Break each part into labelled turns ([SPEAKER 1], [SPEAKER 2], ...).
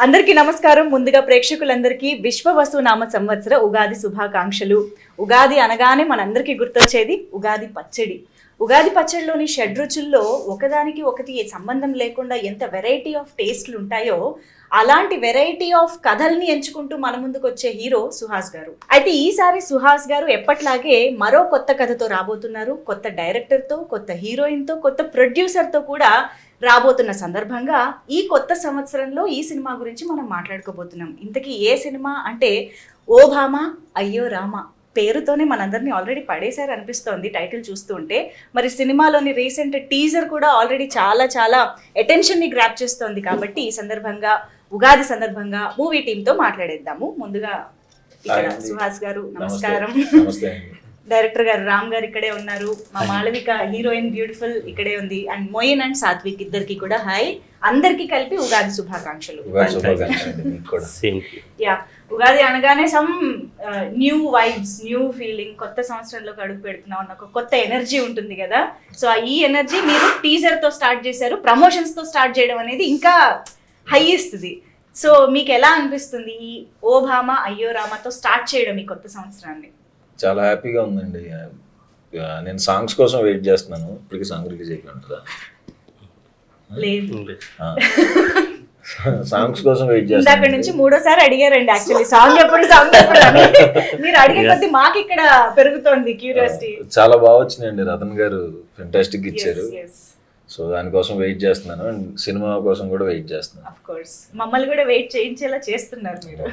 [SPEAKER 1] అందరికీ నమస్కారం. ముందుగా ప్రేక్షకులందరికీ విశ్వవసు నామ సంవత్సర ఉగాది శుభాకాంక్షలు. ఉగాది అనగానే మనందరికీ గుర్తొచ్చేది ఉగాది పచ్చడి. ఉగాది పచ్చడిలోని షడ్రుచుల్లో ఒకదానికి ఒకటి సంబంధం లేకుండా ఎంత వెరైటీ ఆఫ్ టేస్ట్లు ఉంటాయో అలాంటి వెరైటీ ఆఫ్ కథల్ని ఎంచుకుంటూ మన ముందుకు వచ్చే హీరో సుహాస్ గారు. అయితే ఈసారి సుహాస్ గారు ఎప్పట్లాగే మరో కొత్త కథతో రాబోతున్నారు. కొత్త డైరెక్టర్తో, కొత్త హీరోయిన్తో, కొత్త ప్రొడ్యూసర్తో కూడా రాబోతున్న సందర్భంగా ఈ కొత్త సంవత్సరంలో ఈ సినిమా గురించి మనం మాట్లాడుకోబోతున్నాం. ఇంతకీ ఏ సినిమా అంటే ఓ భామ అయ్యో రామ పేరుతోనే మనందరినీ ఆల్రెడీ పడేశారు అనిపిస్తోంది టైటిల్ చూస్తూ ఉంటే. మరి సినిమాలోని రీసెంట్ టీజర్ కూడా ఆల్రెడీ చాలా అటెన్షన్ని గ్రాప్ చేస్తోంది. కాబట్టి ఈ సందర్భంగా ఉగాది సందర్భంగా మూవీ టీంతో మాట్లాడేద్దాము. ముందుగా ఇక్కడ సుహాస్ గారు నమస్కారం. డైరెక్టర్ గారు రామ్ గారు ఇక్కడే ఉన్నారు. మా మాళవిక హీరోయిన్ బ్యూటిఫుల్ ఇక్కడే ఉంది. అండ్ మోయిన్ అండ్ సాత్విక్ ఇద్దరికి కూడా హాయ్. అందరికి కలిపి ఉగాది శుభాకాంక్షలు. యా, ఉగాది అనగానే some new vibes, new feeling, కొత్త సంవత్సరంలోకి అడుగు పెడుతున్నాం అన్న ఒక కొత్త ఎనర్జీ ఉంటుంది కదా. సో ఈ ఎనర్జీ మీరు టీజర్ తో స్టార్ట్ చేశారు, ప్రమోషన్స్ తో స్టార్ట్ చేయడం అనేది ఇంకా హై ఇస్తుంది. సో మీకు ఎలా అనిపిస్తుంది ఈ ఓ భామ అయ్యో రామతో స్టార్ట్ చేయడం ఈ కొత్త సంవత్సరాన్ని?
[SPEAKER 2] చాలా హ్యాపీగా ఉందండి. నేను సాంగ్స్ కోసం వెయిట్ చేస్తున్నాను. ఇప్పటికీ సాంగ్ రిలీజ్ అయిపోయిందా? సాంగ్స్ కోసం వెయిట్ చేస్తాను.
[SPEAKER 1] అక్కడ నుంచి మూడోసారి అడిగారండి యాక్చువల్లీ సాంగ్ ఎప్పుడు అని. మీరు అడిగే కొద్ది మాకు ఇక్కడ పెరుగుతోంది క్యూరియాసిటీ.
[SPEAKER 2] చాలా బాగా వచ్చినాయండి. రతన్ గారు ఫెంటాస్టిక్ ఇచ్చారు. సో దానికోసం వెయిట్ చేస్తున్నాను. అండ్ సినిమా కోసం కూడా వెయిట్ చేస్తున్నాను.
[SPEAKER 1] ఆఫ్ కోర్స్ మమ్మల్ని కూడా వెయిట్ చేయించేలా చేస్తున్నారు మీరు.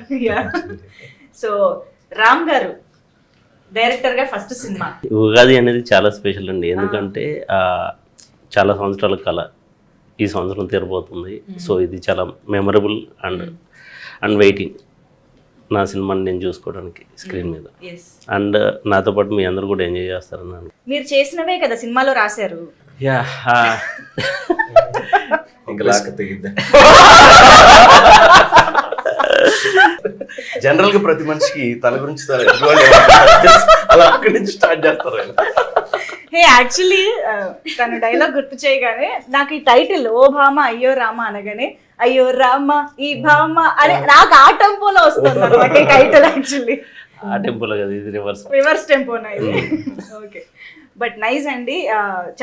[SPEAKER 1] సో రామ్ గారు డైరెక్టర్ గా ఫస్ట్ సినిమా
[SPEAKER 3] ఉగాది అనేది చాలా స్పెషల్ అండి. ఎందుకంటే చాలా సంవత్సరాల కళ ఈ సంవత్సరం తీరబోతుంది. సో ఇది చాలా మెమరబుల్ అండ్ వెయిటింగ్ నా సినిమాని నేను చూసుకోవడానికి స్క్రీన్ మీద. అండ్ నాతో పాటు మీ అందరూ కూడా ఎంజాయ్ చేస్తారన్నాను.
[SPEAKER 1] మీరు చేసినవే కదా సినిమాలో రాశారు.
[SPEAKER 3] యా,
[SPEAKER 4] జనరల్ గా ప్రతి మనిషికి తన గురించి అలా అక్కడి నుంచి స్టార్ట్ చేస్తారు.
[SPEAKER 1] యాక్చువల్లీ తను డైలాగ్ గుర్తు చేయగానే నాకు ఈ టైటిల్ ఓ భామ అయ్యో రామ అనగానే అయ్యో రామ ఈ భామ అని నాకు ఆ టెంపోలో వస్తుంది అనమాట ఈ టైటిల్. యాక్చువల్లీ
[SPEAKER 3] ఆ టెంపోలో కదా, ఇది
[SPEAKER 1] రివర్స్ టెంపోనా ఇది? ఓకే, బట్ నైస్ అండి.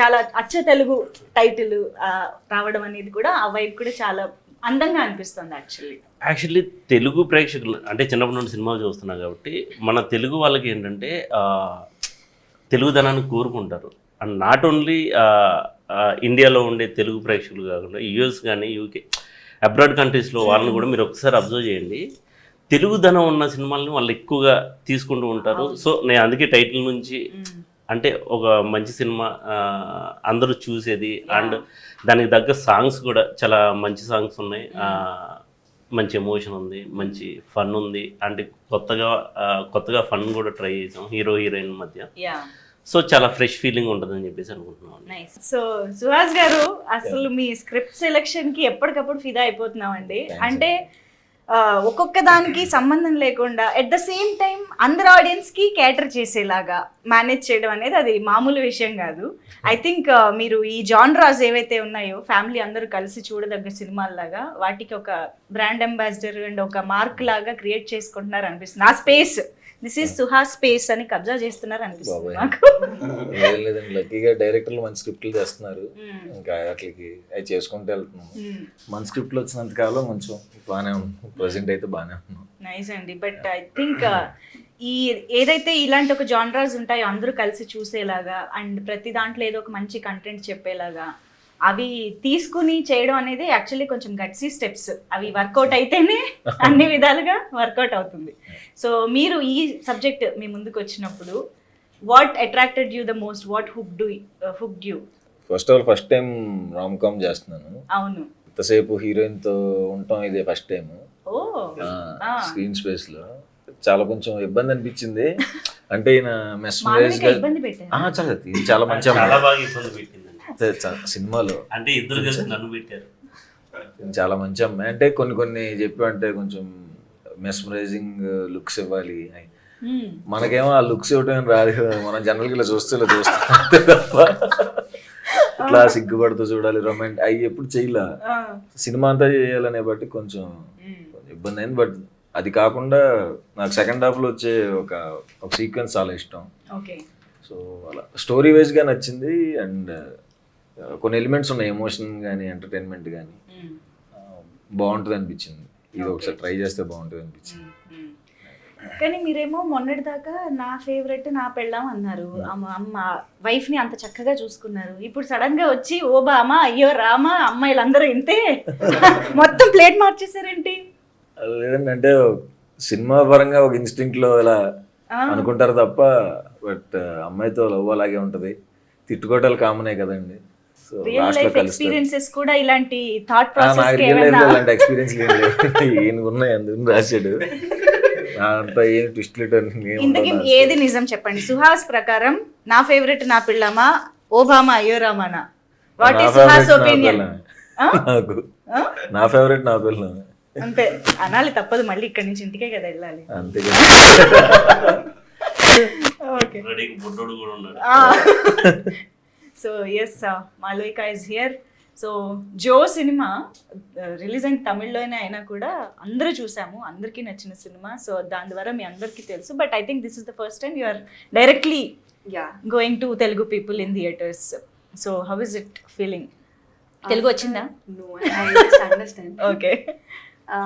[SPEAKER 1] చాలా అచ్చ తెలుగు టైటిల్ రావడం అనేది కూడా ఆ వైపు కూడా చాలా అందంగా అనిపిస్తుంది.
[SPEAKER 3] యాక్చువల్లీ తెలుగు ప్రేక్షకులు అంటే చిన్నప్పటి నుండి సినిమా చూస్తున్నాం కాబట్టి మన తెలుగు వాళ్ళకి ఏంటంటే తెలుగుదనాన్ని కోరుకుంటారు. అండ్ నాట్ ఓన్లీ ఇండియాలో ఉండే తెలుగు ప్రేక్షకులు కాకుండా యూఎస్ కానీ యూకే అబ్రాడ్ కంట్రీస్లో వాళ్ళని కూడా మీరు ఒకసారి అబ్జర్వ్ చేయండి. తెలుగుదనం ఉన్న సినిమాలని వాళ్ళు ఎక్కువగా తీసుకుంటూ ఉంటారు. సో నేను అందుకే టైటిల్ నుంచి అంటే ఒక మంచి సినిమా అందరూ చూసేది. అండ్ దానికి తగ్గ సాంగ్స్ కూడా చాలా మంచి సాంగ్స్ ఉన్నాయి. మంచి ఎమోషన్ ఉంది, మంచి ఫన్ ఉంది. అంటే కొత్తగా ఫన్ కూడా ట్రై చేసాం హీరో హీరోయిన్ మధ్య. సో చాలా ఫ్రెష్ ఫీలింగ్ ఉంటుందని చెప్పేసి అనుకుంటున్నాం.
[SPEAKER 1] సో సుహాస్ గారు అసలు మీ స్క్రిప్ట్ సెలెక్షన్ కి ఎప్పటికప్పుడు ఫిదా అయిపోతున్నామండి. అంటే ఒక్కొక్క దానికి సంబంధం లేకుండా ఎట్ ద సేమ్ టైం అందరు ఆడియన్స్ కి క్యాటర్ చేసేలాగా మేనేజ్ చేయడం అనేది అది మామూలు విషయం కాదు. ఐ థింక్ మీరు ఈ జాన్రాస్ ఏవైతే ఉన్నాయో ఫ్యామిలీ అందరూ కలిసి చూడదగ్గ సినిమాల్లాగా వాటికి ఒక బ్రాండ్ అంబాసిడర్ అండ్ ఒక మార్క్ లాగా క్రియేట్ చేసుకుంటున్నారు అనిపిస్తుంది. ఆ space this is Suhas space అని కబ్జా చేస్తున్నారు అనిపిస్తుంది నాకు.
[SPEAKER 2] లేదండి, లక్కీగా డైరెక్టర్లు మంచి స్క్రిప్ట్లు చేస్తున్నారు. ఇంకా అట్లకి అవి చేసుకుంటూ వెళ్తున్నాం. మన స్క్రిప్ట్లు వచ్చినంత కాలం కొంచెం బాగానే ఉన్నాం. ప్రెసెంట్ అయితే బాగానే ఉన్నాం.
[SPEAKER 1] నైస్ అండి. బట్ ఐ థింక్ ఈ ఏదైతే ఇలాంటి ఒక జానరాస్ ఉంటాయో అందరూ కలిసి చూసేలాగా అండ్ ప్రతి దాంట్లో ఏదో ఒక మంచి కంటెంట్ చెప్పేలాగా అవి తీసుకుని చేయడం అనేది యాక్చువల్లీ కొంచెం గట్సీ స్టెప్స్. అవి వర్కౌట్ అయితేనే అన్ని విధాలుగా వర్కౌట్ అవుతుంది. సో మీరు ఈ సబ్జెక్ట్ మీ ముందుకు వచ్చినప్పుడు what attracted you the most? What hooked you?
[SPEAKER 2] First time rom com చేస్తున్నాను.
[SPEAKER 1] అవును,
[SPEAKER 2] ఇంతసేపు హీరోయిన్ తో ఉంటాం, ఇదే ఫస్ట్ టైం స్క్రీన్ స్పేస్ లో. చాలా కొంచెం ఇబ్బంది అనిపించింది. అంటే ఈయన మెస్మరైజ్ చాలా మంచి సినిమాలో
[SPEAKER 3] అంటే ఇద్దరు కలిసి నన్ను పెట్టారు.
[SPEAKER 2] చాలా మంచి అమ్మాయి. అంటే కొన్ని చెప్పి కొంచెం మెస్మరైజింగ్ లుక్స్ ఇవ్వాలి. మనకేమో ఆ లుక్స్ ఇవ్వటం రాదు కదా. మనం జనరల్గా ఇలా చూస్తాం తప్ప ఇట్లా సిగ్గుపడుతూ చూడాలి రొమాంటిక్ అవి ఎప్పుడు చేయలే. సినిమా అంతా చేయాలనే బట్టి కొంచెం ఇబ్బంది అయింది. బట్ అది కాకుండా నాకు సెకండ్ హాఫ్లో వచ్చే ఒక సీక్వెన్స్ చాలా ఇష్టం.
[SPEAKER 1] ఓకే.
[SPEAKER 2] సో అలా స్టోరీ వైజ్గా నచ్చింది. అండ్ కొన్ని ఎలిమెంట్స్ ఉన్నాయి, ఎమోషన్ కానీ ఎంటర్టైన్మెంట్ కానీ బాగుంటుంది అనిపించింది. ఇది ఒకసారి ట్రై చేస్తే బాగుంటుంది అనిపించింది.
[SPEAKER 1] కానీ మీరేమో మొన్నటి దాకా నా ఫేవరెట్ నా పెళ్ళాం అన్నారు, అమ్మ వైఫ్ ని అంత చక్కగా చూసుకున్నారు. ఇప్పుడు సడన్ గా వచ్చి ఓ బామా అయ్యో రామా అమ్మాయిలందరూ ఇంతే మొత్తం ప్లేట్ మార్చేసారేంటి?
[SPEAKER 2] లేదండి, అంటే సినిమా పరంగా ఒక ఇన్స్టింక్ట్ లో ఇలా అనుకుంటారు తప్ప, బట్ అమ్మాయితో లవ్ అలాగే ఉంటది. తిట్టుకోవటాలు కామనే కదండి. సో
[SPEAKER 1] రియల్ లైఫ్ ఎక్స్పీరియన్సెస్ కూడా ఇలాంటి థాట్ ప్రాసెస్
[SPEAKER 2] నాకు రియల్ లైఫ్ లో ఇలాంటి ఎక్స్పీరియన్స్ ఈయన ఉన్నాయి అందుకు రాశాడు. అంతా ఏం ట్విస్ట్లు
[SPEAKER 1] ఇంతకీ ఏది నిజం చెప్పండి? సుహాస్ ప్రకారం నా ఫేవరెట్ నా పిల్లమా ఓబామా అయ్యో రామానా? What is Suhas opinion?
[SPEAKER 2] నాకు నా ఫేవరెట్ నా పిల్ల
[SPEAKER 1] అంతే అనాలి, తప్పదు. మళ్ళీ ఇక్కడి నుంచి ఇంటికే కదా వెళ్ళాలి.
[SPEAKER 2] అంతే.
[SPEAKER 1] ఓకే.
[SPEAKER 3] బుడ్డోడు కూడా ఉన్నాడు.
[SPEAKER 1] So yes, Malavika is here. So Joe cinema release అయిన తమిళ్లోనే అయినా కూడా అందరూ చూసాము, అందరికీ నచ్చిన సినిమా. సో దాని ద్వారా మీ అందరికీ తెలుసు. But I think this is the first time you are directly going to Telugu people in theatres. So how is it feeling? Telugu వచ్చిందా?
[SPEAKER 5] No, I just understand.
[SPEAKER 1] Okay.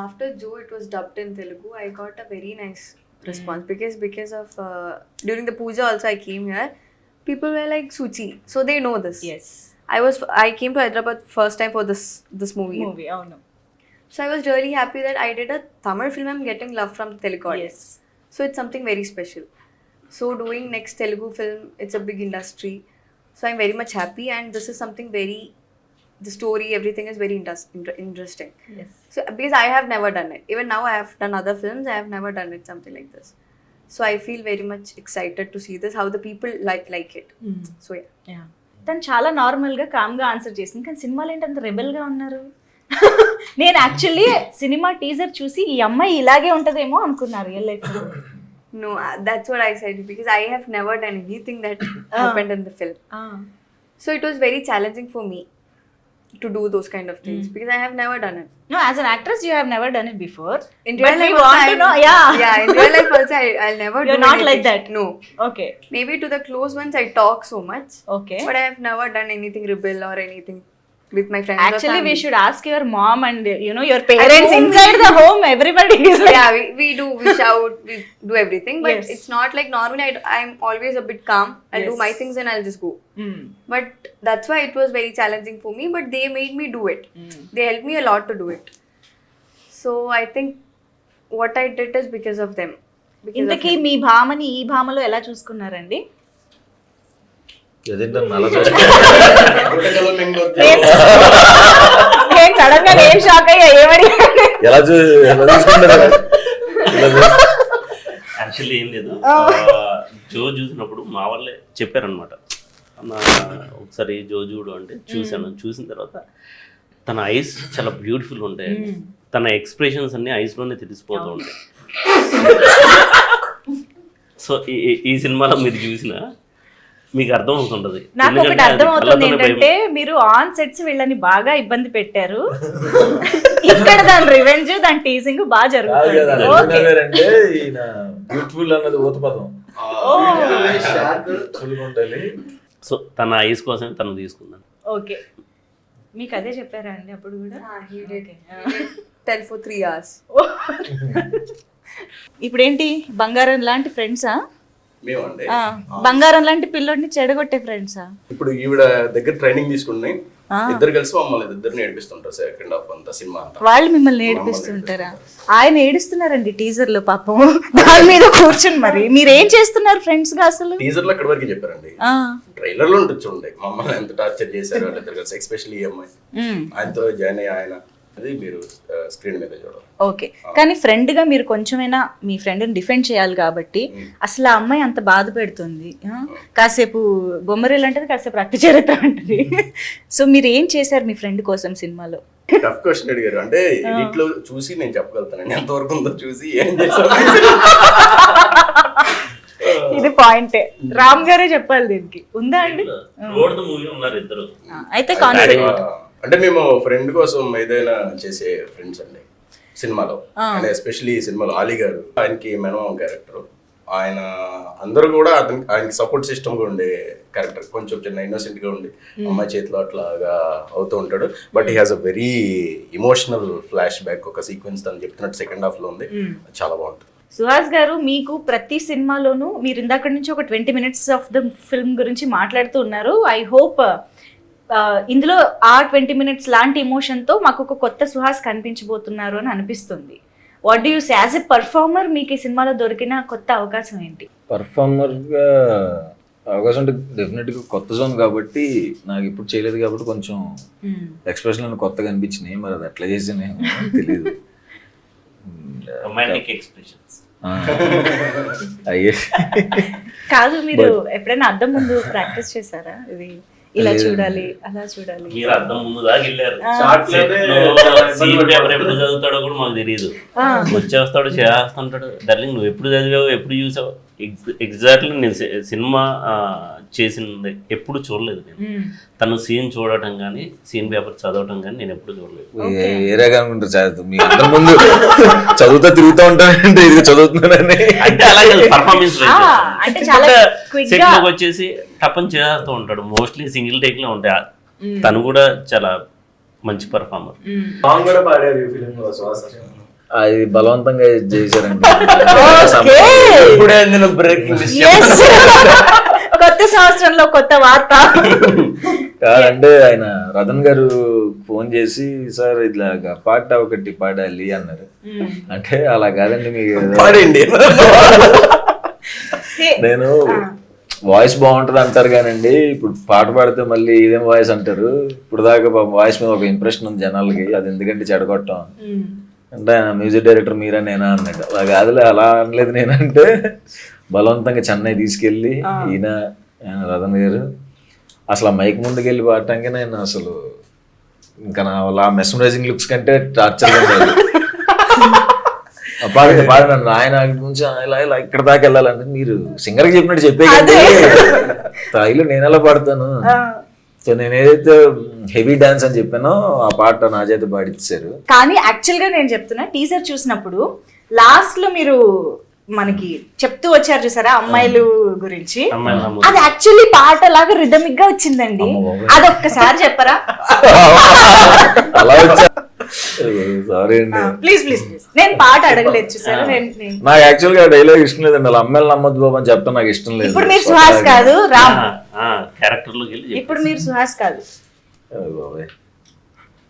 [SPEAKER 5] After Joe, it was dubbed in Telugu. I got a very nice response because of during the puja also I came here. People were like Suchi, so they know this.
[SPEAKER 1] Yes.
[SPEAKER 5] I came to Hyderabad first time for this movie.
[SPEAKER 1] అవును.
[SPEAKER 5] So I was really happy that I did a Tamil film. I'm getting love from the Telugu audience.
[SPEAKER 1] Yes.
[SPEAKER 5] So it's something very special. So doing next Telugu film, it's a big industry. So I'm very much happy, and this is something the story, everything is very interesting.
[SPEAKER 1] Yes.
[SPEAKER 5] So because I have never done it. Even now I have done other films, I have never done it something like this. So I feel very much excited to see this, how the people like it. So yeah.
[SPEAKER 1] తను చాలా normal గా com గా answer చేసింది, కానీ సినిమాలో ఏంటి అంత rebel గా ఉన్నారు? నేను యాక్చువల్లీ సినిమా టీజర్ చూసి ఈ అమ్మాయి ఇలాగే ఉంటదేమో అనుకున్నారు రియల్ లైఫ్ లో.
[SPEAKER 5] No, that's what I said, because I have never done anything that happened in the film. So it was very challenging for me to do those kind of things because I have never done it.
[SPEAKER 1] No, as an actress you have never done it before.
[SPEAKER 5] In real life,
[SPEAKER 1] want to know,
[SPEAKER 5] yeah, in real life also I'll never do
[SPEAKER 1] You're not
[SPEAKER 5] anything.
[SPEAKER 1] like that.
[SPEAKER 5] No.
[SPEAKER 1] Okay.
[SPEAKER 5] Maybe to the close ones I talk so much.
[SPEAKER 1] Okay.
[SPEAKER 5] But I have never done anything rebel or anything with my friends.
[SPEAKER 1] Actually,
[SPEAKER 5] or family.
[SPEAKER 1] we should ask your mom and your parents inside the home. Everybody is like.
[SPEAKER 5] Yeah, we shout, we do everything, but
[SPEAKER 1] Yes.
[SPEAKER 5] it's not like normally. I'm always a bit calm. I'll do
[SPEAKER 1] Yes.
[SPEAKER 5] my things and I'll just go.
[SPEAKER 1] Mm.
[SPEAKER 5] But that's why it was very challenging for me. But they made me do it. They helped me a lot to do it. So I think what I did is because of them.
[SPEAKER 1] ఇంతకీ మీ భామని ఈ భామలో ఎలా చూసుకున్నారండి? నేను sudden గా ఏం shock అయ్యా, ఏమడి
[SPEAKER 3] actually ఏం లేదు, జో చూసినప్పుడు మా వాళ్ళే చెప్పారనమాట, ఒకసారి జో చూడు అంటే చూశాను. చూసిన తర్వాత తన ఐస్ చాలా బ్యూటిఫుల్ ఉంటాయి, తన ఎక్స్ప్రెషన్స్ అన్ని ఐస్ లోనే తెలిసిపోతూ ఉంటాయి. సో ఈ సినిమాలో మీరు చూసిన మీకు అర్థం అవుతుంటది.
[SPEAKER 1] నాకు ఒకటి అర్థం అవుతుంది ఏంటంటే మీరు ఆన్ సెట్స్ వీళ్ళని బాగా ఇబ్బంది పెట్టారు, ఇక్కడ దాని రివెంజ్ దాని టీజింగ్ బాగా జరుగుతుంది.
[SPEAKER 3] సో తన ఐస్ కోసం తను తీసుకున్నాను.
[SPEAKER 1] ఓకే, మీకు అదే చెప్పారా అండి అప్పుడు కూడా?
[SPEAKER 5] He did tell for 3 hours.
[SPEAKER 1] ఇప్పుడు ఏంటి బంగారం లాంటి ఫ్రెండ్సా?
[SPEAKER 4] మేమండి
[SPEAKER 1] బంగారం లాంటి పిల్లోడిని చెడగొట్టే ఫ్రెండ్సా?
[SPEAKER 4] ఇప్పుడు ఈవిడ దగ్గర ట్రైనింగ్ తీసుకున్నాయి, ఇద్దరు కలిసి మమ్మల్ని ఇద్దరు నేర్పిస్తుంటారు సెకండ్ హాఫ్ అంతా సినిమా అంతా.
[SPEAKER 1] వాళ్ళు మిమ్మల్ని ఏడిపిస్తుంటారా? ఆయన ఏడుస్తున్నారండి టీజర్ లో పాపం, దాని మీద కూర్చుని. మరి మీరు ఏం చేస్తున్నారు ఫ్రెండ్స్ గా అసలు?
[SPEAKER 4] టీజర్ లో అక్కడి వరకు చెప్పారండి, ట్రైలర్ లో ఉండొచ్చు ఉండే మమ్మల్ని ఎంత టార్చర్ చేశారు వాళ్ళిద్దరు కలిసి, ఎస్పెషల్లీ ఈ అమ్మాయి. ఆయనతో జాయిన్ అయ్యి ఆయన అది మీరు స్క్రీన్ మీద చూడాలి.
[SPEAKER 1] ఓకే, కానీ ఫ్రెండ్ గా మీరు కొంచెమైనా మీ ఫ్రెండ్ ని డిఫెండ్ చేయాలి కాబట్టి. అసలు ఆ అమ్మాయి అంత బాధ పెడుతుంది, కాసేపు బొమ్మరీలు అంటది, కాసేపు రక్త చరిత్ర అంటది. సో మీరు ఏం చేశారు మీ ఫ్రెండ్ కోసం సినిమాలో?
[SPEAKER 4] టఫ్ క్వశ్చన్ అడిగారు, అంటే ఎడిట్ లో చూసి నేను చెప్పగలుగుతానండి ఎంతవరకు ఉందో చూసి ఏం చేశాను.
[SPEAKER 1] ఇది పాయింటే, రామ్ గారే చెప్పాలి దీనికి. ఉందా అండి? అయితే కాన్ఫిడెంట్
[SPEAKER 4] అంటే మేము ఫ్రెండ్ కోసం ఏదైనా చేసే ఫ్రెండ్స్ అండి. సినిమాలో. అండ్ ఎస్పెషల్లీ ఈ సినిమాలో ఆలీ గారు, ఆయనకి మెనమామ క్యారెక్టర్, ఆయన అందరూ కూడా ఆయనకి సపోర్ట్ సిస్టమ్ గా ఉండే క్యారెక్టర్. కొంచెం చిన్న ఇన్నోసెంట్ గా ఉండి అమ్మాయి చేతిలో అట్లాగా అవుతూ ఉంటాడు. But he has a very emotional flash back, ఒక సీక్వెన్స్ తను చెప్తున్నట్టు సెకండ్ హాఫ్ లో ఉంది, చాలా బాగుంటుంది.
[SPEAKER 1] సుహాస్ గారు, మీకు ప్రతి సినిమాలోనూ మీరు ఇందాక నుంచి ఒక 20 minutes ఆఫ్ ద ఫిల్మ్ గురించి మాట్లాడుతూ ఉన్నారు. ఐ హోప్ ఇందులో ఆ 20 minutes లాంటి ఎమోషన్తో మాకు ఒక కొత్త సుహాస్ కనిపించబోతున్నారు అని అనిపిస్తుంది. What do you say as a performer, మీకు ఈ సినిమాలో దొరికిన కొత్త అవకాశం ఏంటి?
[SPEAKER 2] పర్ఫార్మర్గా అవకాశం అంటే డెఫినెట్గా కొత్త జోన్ కాబట్టి, నాకు ఇప్పుడు చేయలేదు కాబట్టి కొంచెం ఎక్స్ప్రెషన్ కొత్తగా అనిపించినాయి. మరి అది ఎట్లా చేసాను తెలియదు.
[SPEAKER 3] రొమాంటిక్ ఎక్స్ప్రెషన్స్
[SPEAKER 2] అయ్యే
[SPEAKER 1] కాదు, మీరు ఎప్పుడైనా అద్దం ముందు ప్రాక్టీస్ చేశారా? ఇది ఇలా చూడాలి, అలా చూడాలి.
[SPEAKER 3] మీరు అర్థం ముందు దాకా వెళ్ళారు. సీన్ పేపర్ ఎప్పుడు చదువుతాడో కూడా మాకు తెలియదు. వచ్చేస్తాడు, చేస్తుంటాడు. డార్లింగ్ నువ్వు ఎప్పుడు చదివావు, ఎప్పుడు చూసావు? ఎగ్జాక్ట్లీ నేను సినిమా చేసింది ఎప్పుడు చూడలేదు. నేను తను సీన్ చూడటం కానీ సీన్ పేపర్ చదవటం కానీ నేను ఎప్పుడు చూడలేదు.
[SPEAKER 2] ఏరే అనుకుంటారు మీ అందరి ముందు చదువుతా తిరుగుతూ ఉంటానంటే ఇది చదువుతున్నానని.
[SPEAKER 3] అంటే అలాగే పర్ఫార్మెన్స్
[SPEAKER 1] అంటే చాలా
[SPEAKER 3] సెట్ లోకి వచ్చేసి టపన్ చేస్తూ ఉంటాడు. మోస్ట్లీ సింగిల్ టేక్ లో ఉంటాయి. తను కూడా చాలా మంచి పర్ఫార్మర్.
[SPEAKER 2] అది బలవంతంగా చేశారండి.
[SPEAKER 1] కొత్త సంవత్సరంలో కొత్త వార్త
[SPEAKER 2] కాదంటే ఆయన రతన్ గారు ఫోన్ చేసి సార్ ఇట్లా పాట ఒకటి పాడాలి అన్నారు. అంటే అలా కాదండి, మీకు
[SPEAKER 4] పాడండి.
[SPEAKER 2] నేను వాయిస్ బాగుంటుంది అంటారు కానండి, ఇప్పుడు పాట పాడితే మళ్ళీ ఇదేం వాయిస్ అంటారు. ఇప్పుడు దాకా వాయిస్ మీద ఒక ఇంప్రెషన్ ఉంది జనాలకి, అది ఎందుకంటే చెడగొట్టం అంటే మ్యూజిక్ డైరెక్టర్ మీరా నేనా అన్నాడు. అలా కాదులే, అలా అనలేదు. నేనంటే బలవంతంగా చెన్నై తీసుకెళ్ళి ఈయన రతన్ గారు అసలు ఆ మైక్ ముందుకు వెళ్ళి పాడటానికి నేను అసలు ఇంకా నా మెస్మరైజింగ్ లుక్స్ కంటే టార్చర్గా ఉండేది. పాడినాను ఆయన నుంచి ఇలా ఇలా ఇక్కడ దాకా వెళ్ళాలంటే మీరు సింగర్కి చెప్పినట్టు చెప్పే స్థాయిలో నేను ఎలా పాడతాను. సో నేను ఏదైతే హెవీ డాన్స్ అని చెప్పానో ఆ పాట నా చేత పాడిచ్చారు.
[SPEAKER 1] కానీ యాక్చువల్ గా నేను చెప్తున్నా, టీజర్ చూసినప్పుడు లాస్ట్ లో మీరు మనకి చెప్తూ వచ్చారు చూసారా అమ్మాయిలు గురించి, అది యాక్చువల్లీ పాట లాగా రిథమిక్ గా వచ్చిందండి. అదొక్కసారి చెప్పరా?
[SPEAKER 2] అలా వచ్చా సారీ అండి,
[SPEAKER 1] ప్లీజ్ ప్లీజ్ ప్లీజ్. నేను పాట అడగలేదు చూసారా.
[SPEAKER 2] నాకు యాక్చువల్ గా డైలాగ్ ఇష్టం లేదండి. అలా అమ్మాయిలు నమ్మద్దు బాబు అని చెప్తాను, నాకు ఇష్టం లేదు.
[SPEAKER 1] ఇప్పుడు మీరు సుహాస్ కాదు, రామ్
[SPEAKER 3] క్యారెక్టర్ లోకి వెళ్ళి
[SPEAKER 1] ఇప్పుడు మీరు సుహాస్ కాదు.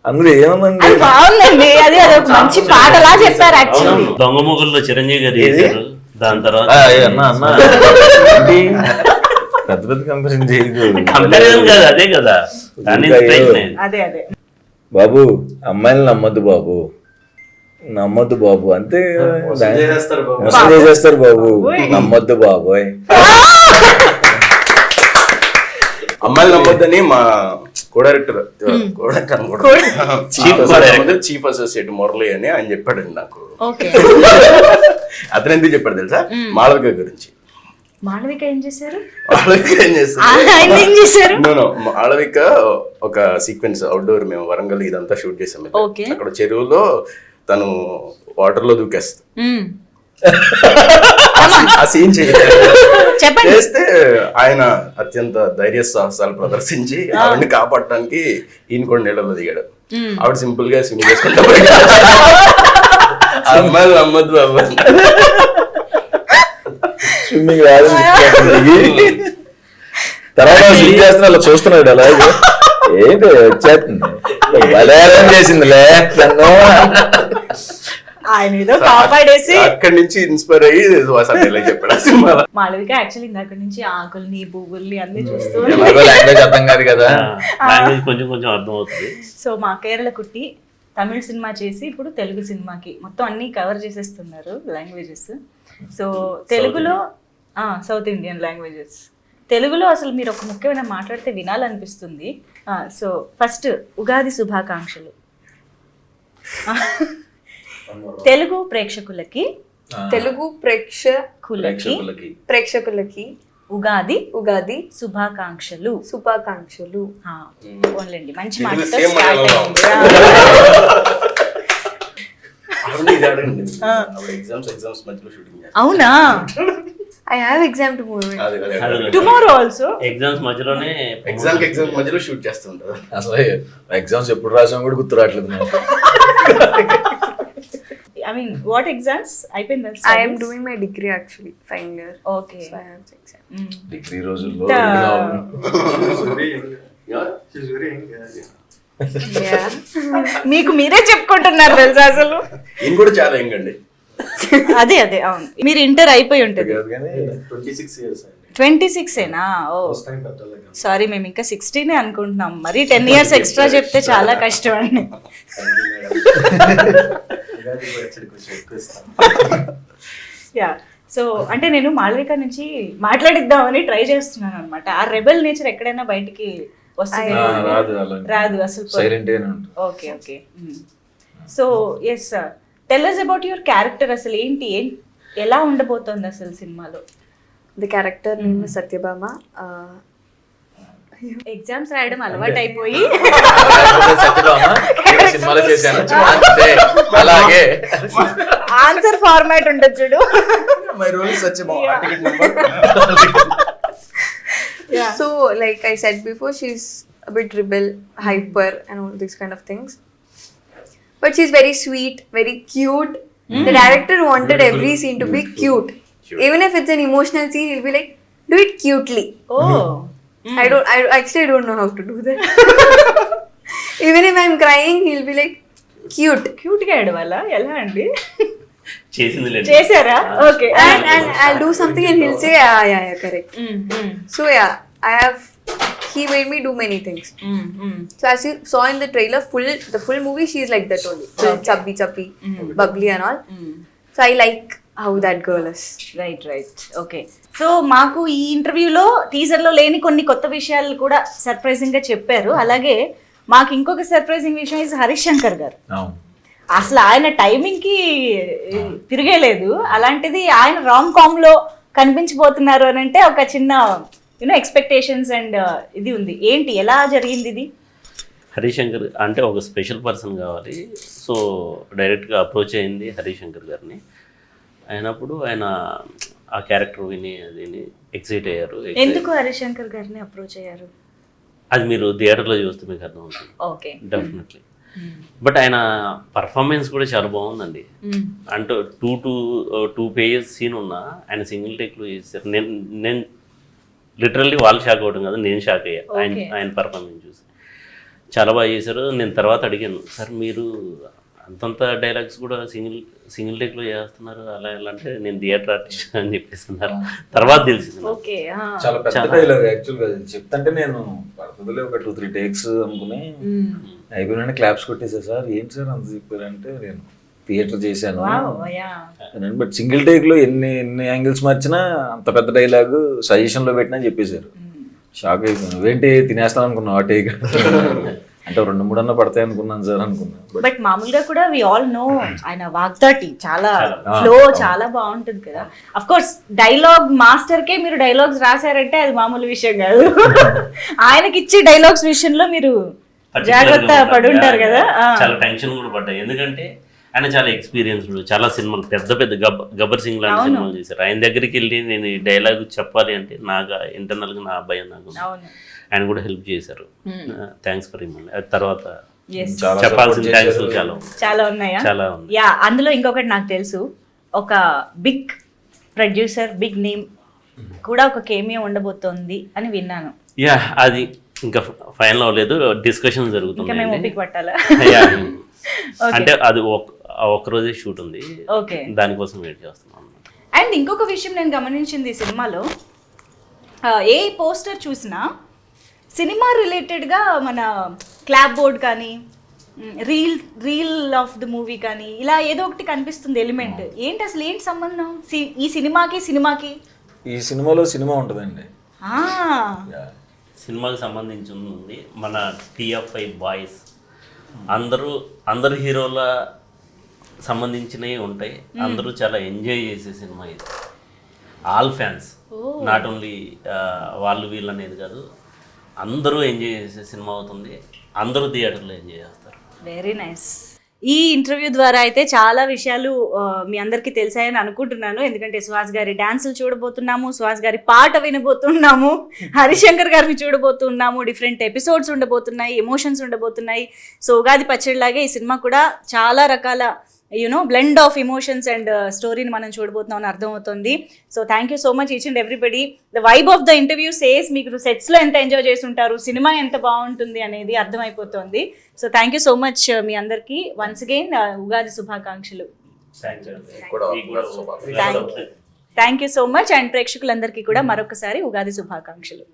[SPEAKER 2] అందులో ఏమందండి,
[SPEAKER 1] బాగుందండి. అది అదొక మంచి పాటలా చెప్పారు యాక్చువల్లీ.
[SPEAKER 3] దొంగ మొగుల్లో చిరంజీవి గారు చేశారు. దాని తర్వాత
[SPEAKER 2] అన్న పెద్ద పెద్ద కంపెనీ చేయదు.
[SPEAKER 3] కంపారిజన్ కాదు, అదే కదా.
[SPEAKER 1] అదే అదే
[SPEAKER 2] బాబు అమ్మాయిలు నమ్మద్దు బాబు, నమ్మద్దు బాబు అంతే. మోసం చేసేస్తారు బాబు, నమ్మద్దు బాబోయ్.
[SPEAKER 4] అమ్మాయిలు నమ్మొద్దని మా కో-డైరెక్టర్ చీఫ్ అసోసియేట్ మురళి అని ఆయన చెప్పాడండి నాకు. అతను ఎందుకు చెప్పాడు తెలుసా? మాళవిక గురించి.
[SPEAKER 1] మాళవిక ఏం చేశారు?
[SPEAKER 4] మాళవిక ఒక సీక్వెన్స్ అవుట్డోర్, మేము వరంగల్ ఇదంతా షూట్ చేసాం. అక్కడ చెరువులో తను వాటర్ లో దూకేస్తా, ఆ సీన్ చేస్తే ఆయన అత్యంత ధైర్య సాహసాలు ప్రదర్శించి ఆవిడని కాపాడటానికి ఈయన కూడా నీళ్ళలో దిగాడు. ఆవిడ సింపుల్ గా స్విమ్ చేసుకుంటా అమ్మాయిలు నమ్మద్దు అమ్మాయి
[SPEAKER 2] స్విమ్మింగ్ రాదు. తర్వాత స్విమ్ చేస్తున్నా అలా చూస్తున్నాడు. అలాగే ఏంటి వచ్చేస్తుంది బలేరం చేసిందిలే నన్ను.
[SPEAKER 1] ఆయన ఏదో కాపాడేసి
[SPEAKER 4] అక్కడి నుంచి ఇన్స్పైర్ అయ్యి చెప్పాడు సినిమాలో.
[SPEAKER 1] మాళవిక యాక్చువల్లీ ఇందాక నుంచి ఆకుల్ని పువ్వుల్ని అన్ని చూస్తూ
[SPEAKER 2] లాంగ్వేజ్ అర్థం కాదు కదా,
[SPEAKER 3] కొంచెం కొంచెం అర్థం అవుతుంది.
[SPEAKER 1] సో మా కేరళ కుట్టి తమిళ సినిమా చేసి ఇప్పుడు తెలుగు సినిమాకి మొత్తం అన్ని కవర్ చేసేస్తున్నారు లాంగ్వేజెస్. సో తెలుగులో సౌత్ ఇండియన్ లాంగ్వేజెస్, తెలుగులో అసలు మీరు ఒక ముఖ్యమైన మాట్లాడితే వినాలనిపిస్తుంది. సో ఫస్ట్ ఉగాది శుభాకాంక్షలు తెలుగు ప్రేక్షకులకి ఉగాది శుభాకాంక్షలు. ఓన్లండి మంచి మాటతో స్టార్ట్ అయింది.
[SPEAKER 4] ఇది అడగండి. అప్పుడు ఎగ్జామ్స్ మధ్యలో షూటింగ్ చేస్తాం.
[SPEAKER 1] అవునా?
[SPEAKER 5] I have exam tomorrow.
[SPEAKER 4] అదే
[SPEAKER 1] టుమారో ఆల్సో?
[SPEAKER 3] ఎగ్జామ్స్ మధ్యలోనే
[SPEAKER 4] ఎగ్జామ్ మధ్యలో షూట్ చేస్తుంటారు.
[SPEAKER 2] అసలు ఎగ్జామ్స్ ఎప్పుడు రాసాం కూడా గుర్తు రావట్లేదు నాకు.
[SPEAKER 1] I mean, what exams? అయిపోయిందా?
[SPEAKER 5] I am doing my degree actually, final year.
[SPEAKER 1] Okay.
[SPEAKER 5] So I have exam.
[SPEAKER 2] Degree రోజుల్లో
[SPEAKER 5] Yeah.
[SPEAKER 1] మీకు మీరే చెప్పుకుంటున్నారు తెలుసా అసలు.
[SPEAKER 4] ఈయన కూడా చాలా యంగ్
[SPEAKER 1] అదే అవును. మీరు ఇంటర్ అయిపోయి ఉంటుంది.
[SPEAKER 4] 26 years అండి.
[SPEAKER 1] 26 ఏనా? ఓ సారీ, మేము ఇంకా 16 అనుకుంటున్నాం. మరి 10 years ఎక్స్ట్రా చెప్తే చాలా కష్టం అండి. యా, సో అంటే నేను మాళవిక నుంచి మాట్లాడిద్దామని ట్రై చేస్తున్నాను అనమాట. ఆ రెబెల్ నేచర్ ఎక్కడైనా బయటికి వస్తుంది? రాదు అసలు.
[SPEAKER 2] Silent.
[SPEAKER 1] Okay. So yes sir, tell us about your character. అసలు ఏంటి, ఎలా ఉండబోతోంది అసలు సినిమాలో?
[SPEAKER 5] The character name is Satyabhama.
[SPEAKER 1] Exams రాయడం అలవాటు అయిపోయి
[SPEAKER 2] సినిమాలో చేశాను అంతే. అలాగే
[SPEAKER 1] ఆన్సర్ ఫార్మాట్ ఉండదు చూడు.
[SPEAKER 2] My role is Satyabhama. Ticket number.
[SPEAKER 5] So like I said before, she's a bit rebel, hyper and all these kind of things. But she's very sweet, very cute. The director wanted every scene to be cute. Even if it's an emotional scene, he'll be like, do it cutely.
[SPEAKER 1] Oh.
[SPEAKER 5] I actually don't know how to do that. Even if I'm crying, he'll be like, cute.
[SPEAKER 1] Cute గా ఏడవాలా? ఎలా అండి?
[SPEAKER 3] చేసింది
[SPEAKER 1] చేశారా? Okay.
[SPEAKER 5] And I'll do something and he'll say, yeah, correct. So yeah, he made me do many things. So as you saw in the trailer, the full movie, she's like that only. Chubby, bubbly and all. So I like how that girl is.
[SPEAKER 1] Right. Okay. So మాకు ఈ ఇంటర్వ్యూలో టీజర్లో లేని కొన్ని కొత్త విషయాలు కూడా surprising గా చెప్పారు. అలాగే మాకు ఇంకొక సర్ప్రైజింగ్ విషయం ఇస్ హరీష్ శంకర్ గారు. అసలు ఆయన టైమింగ్ కి తిరిగేలేదు. అలాంటిది ఆయన రామ్ కామ్ లో కనిపించబోతున్నారు అని అంటే ఒక చిన్న ఎక్స్పెక్టేషన్స్ అండ్ ఇది ఉంది. ఏంటి, ఎలా జరిగింది ఇది?
[SPEAKER 3] హరీష్ శంకర్ అంటే ఒక స్పెషల్ పర్సన్ కావాలి. సో డైరెక్ట్గా అప్రోచ్ అయింది హరీష్ శంకర్ గారిని. అయినప్పుడు ఆయన ఆ క్యారెక్టర్ విని ఎక్సైట్ అయ్యారు.
[SPEAKER 1] ఎందుకు హరీష్ శంకర్ గారిని అప్రోచ్ అయ్యారు?
[SPEAKER 3] అది మీరు థియేటర్లో చూస్తే మీకు అర్థం అవుతుంది.
[SPEAKER 1] Okay,
[SPEAKER 3] definitely. బట్ ఆయన పర్ఫార్మెన్స్ కూడా చాలా బాగుందండి. అంటే టూ పేజెస్ సీన్ ఉన్నా ఆయన సింగిల్ టేక్లో చేశారు. నేను లిటరల్లీ వాళ్ళు షాక్ అవ్వడం కదా, నేను షాక్ అయ్యా ఆయన పర్ఫార్మెన్స్ చూసి. చాలా బాగా చేశారు. నేను తర్వాత అడిగాను, సార్ మీరు అంతంత డైలాగ్స్ కూడా సింగిల్ టేక్లో చేస్తున్నారు అలా ఎలా అంటే, నేను థియేటర్ ఆర్టిస్ట్ అని చెప్పేస్తున్నారు. తర్వాత తెలిసింది.
[SPEAKER 2] చాలా పెద్ద డైలాగ్ యాక్చువల్గా చెప్తుంటే నేను పడుతుందిలే ఒక 2-3 టేక్స్ అనుకుని అయిపోయినా క్లాప్స్ కొట్టేసా. సార్ ఏంటి సార్ అంత చెప్పారంటే, నేను థియేటర్ చేశాను. బట్ సింగిల్ టేక్ లో ఎన్ని యాంగిల్స్ మార్చినా అంత పెద్ద డైలాగ్ సజెషన్ లో పెట్టినా చెప్పేశారు. షాక్ అయిపోయాను. ఏంటి తినేస్తాను అనుకున్నా ఆ టేక్ అంటే 2-3 అన్న పడతాయి అనుకున్నాను సార్ అనుకున్నా.
[SPEAKER 1] బట్ మామూలుగా కూడా వి ఆల్ నో ఆయన వాగ్దాటి చాలా ఫ్లో చాలా బాగుంటుంది కదా. అఫ్ కోర్స్ డైలాగ్ మాస్టర్ కే మీరు డైలాగ్స్ రాశారంటే అది మామూలు విషయం కాదు. ఆయనకి ఇచ్చే డైలాగ్స్ విషయంలో మీరు జాగ్రత్త పడి ఉంటారు కదా.
[SPEAKER 3] చాలా టెన్షన్ కూడా పడ్డాయి. ఎందుకంటే ఆయన చాలా ఎక్స్పీరియన్స్డ్, చాలా సినిమాలు పెద్ద గబ్బర్ సింగ్ లాంటి సినిమాలు చేశారు. ఆయన దగ్గరికి వెళ్ళి నేను ఈ డైలాగ్ చెప్పాలి అంటే నాకు ఇంటర్నల్గా నా భయం. నాకు ఆయన కూడా హెల్ప్ చేశారు. Thanks for remind. అది తర్వాత చెప్పాల్సిన థ్యాంక్స్
[SPEAKER 1] చాలా ఉన్నాయా?
[SPEAKER 3] చాలా ఉంది.
[SPEAKER 1] యా, అందులో ఇంకొకటి నాకు తెలుసు, ఒక బిగ్ ప్రొడ్యూసర్, బిగ్ నేమ్ కూడా ఒక కేమియో ఉండబోతోంది అని విన్నాను.
[SPEAKER 3] యా, అది ఇంకా ఫైనల్ అవ్వలేదు, డిస్కషన్ జరుగుతుంది.
[SPEAKER 1] మేము ఓపిక పట్టాలా?
[SPEAKER 3] అంటే అది ఒక రోజే షూట్ ఉంది, దానికోసం వెయిట్ చేస్తున్నాం.
[SPEAKER 1] అండ్ ఇంకొక విషయం నేను గమనించింది ఈ సినిమాలో, ఏ పోస్టర్ చూసినా సినిమా రిలేటెడ్గా మన క్లాప్ బోర్డ్ కానీ రీల్ ఆఫ్ ద మూవీ కానీ ఇలా ఏదో ఒకటి కనిపిస్తుంది ఎలిమెంట్. ఏంటి అసలు, ఏంటి సంబంధం ఈ సినిమాకి?
[SPEAKER 2] ఈ సినిమాలో సినిమా ఉంటుందండి.
[SPEAKER 3] సినిమాకి సంబంధించి ఉంది. మన TF5 బాయ్స్ అందరు హీరోల సంబంధించినవి ఉంటాయి. అందరూ చాలా ఎంజాయ్ చేసే సినిమా ఇది. ఆల్ ఫ్యాన్స్, నాట్ ఓన్లీ వాళ్ళు వీళ్ళు అనేది కాదు, అందరూ ఎంజాయ్ చేసే సినిమా అవుతుంది. అందరూ థియేటర్లో ఎంజాయ్ చేస్తారు.
[SPEAKER 1] Very nice. ఈ ఇంటర్వ్యూ ద్వారా అయితే చాలా విషయాలు మీ అందరికీ తెలిసాయని అనుకుంటున్నాను. ఎందుకంటే సుహాస్ గారి డాన్సులు చూడబోతున్నాము, సుహాస్ గారి పాట వినబోతున్నాము, హరిశంకర్ గారిని చూడబోతున్నాము, డిఫరెంట్ ఎపిసోడ్స్ ఉండబోతున్నాయి, ఎమోషన్స్ ఉండబోతున్నాయి. సో ఉగాది పచ్చడిలాగే ఈ సినిమా కూడా చాలా రకాల బ్లెండ్ ఆఫ్ ఎమోషన్స్ అండ్ స్టోరీని మనం చూడబోతున్నాం అని అర్థమవుతుంది. So thank you so much each and everybody. The vibe of the interview says మీకు సెట్స్లో ఎంత ఎంజాయ్ చేసి ఉంటారు, సినిమా ఎంత బాగుంటుంది అనేది అర్థమైపోతుంది. So thank you so much మీ అందరికీ వన్స్ అగైన్ ఉగాది శుభాకాంక్షలు. Thank you so much and ప్రేక్షకులందరికీ కూడా మరొకసారి ఉగాది శుభాకాంక్షలు.